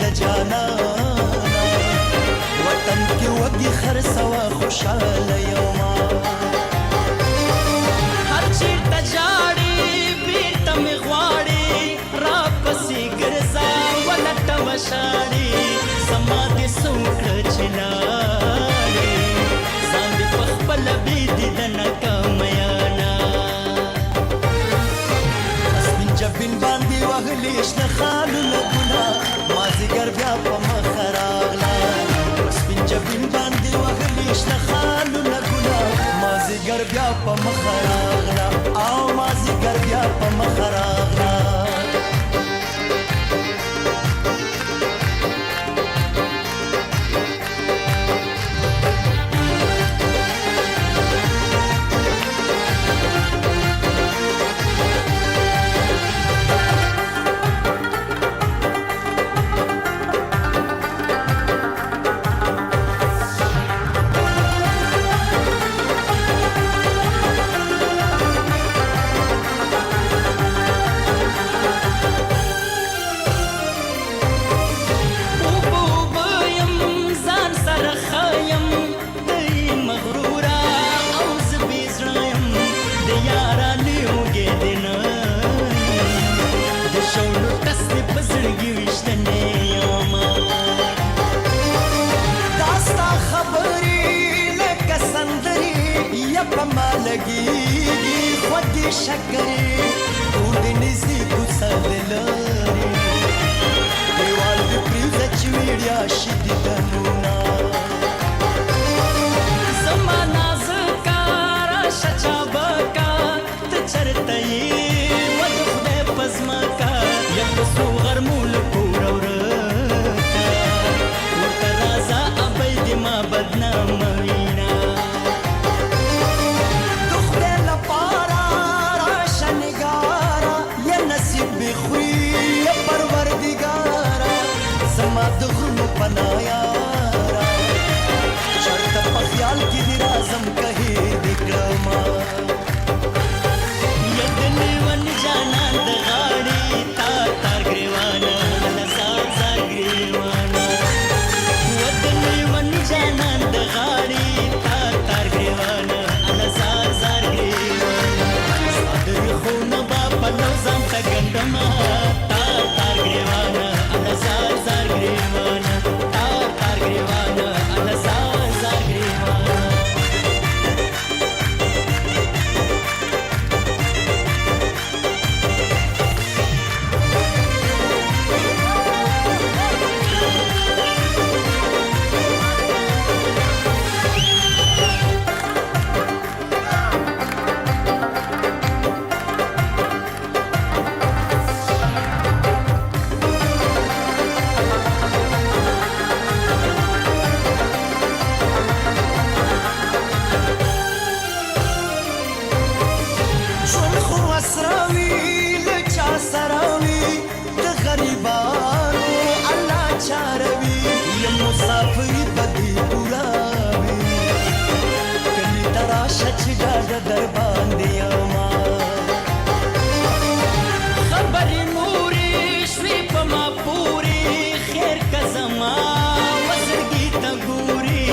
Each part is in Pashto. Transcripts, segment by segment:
د جانانا وطن کې وږي خرڅوه خوشحاله یوما هر چېرته ژاړې بېرته مې غواړې راپسې ګرځه ولټوه شاړې زما دې څه وکړه چې لاړې ځان دې په خپله بې دیدنه که میانه سپین جبین باندې وهلې شنه خالونه ګله مازدیګر بیا په مخه راغله سپین جبین باندې وهلې شنه خالونه ګله مازدیګر بیا په مخه راغله او مازدیګر بیا په مخه راغله لګيږي خوږې شکرې ټول دې نږدې کوڅه د لارې دیوال دې پرېږده چې ویړیا شي دیدنونه زما نازکه راشه چابکه ته چېرته یې و د خدای په ځمکه یم په څو غرمو له کوره ورکه ورته راځه ابۍ دې ما بدناموینه د غرونو پناه یاره چېرته په خیال کې دې راځم که هېر دې کړمه ید لیون جانان د غاړې تار تار ګریوانه لزار زار ګریوانه ود لیون جانان د غاړې تار تار ګریوانه لزار زار ګریوانه ستا د ریښو نه به پلو ځان ته ګنډمه تار تار ګریوانه لزار زار ګریوانه تار تار ګریوانه لزار زار ګریوانه در باندې یما خبرې مورې شوې په ما پورې خیر که زما وزرګي ته ګورې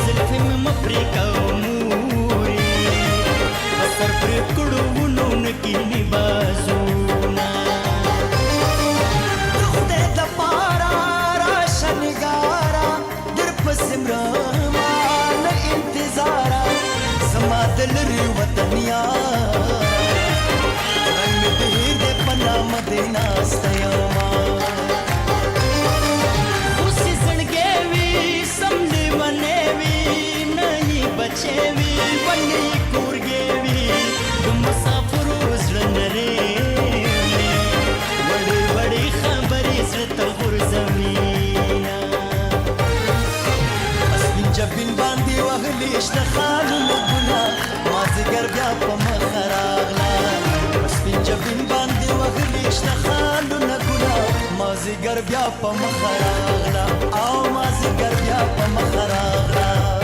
زلفې مې مه پرېږده مورې په سر پرې کړو ونو نه کینې بازونه د خدای دپاره راشه نګاره در پسې مرمه نه انتظاره زما د لرې وطن یاره رنګ مې د هیر دی په نامه دې ناسته یمه اوسې زړګی وي سم لیونی وي نه یې بچی وي ونه یې کورګی وي د مسافرو زړه نری وي وړې وړې خبرې زړه ته غورځوینه سپین جبین باندې وهلې شنه خالونه ګله مازدیګر بیا په مخه راغله سپین جبین باندې وهلې شنه خالونه ګله مازدیګر بیا په مخه راغله او مازدیګر بیا په مخه راغله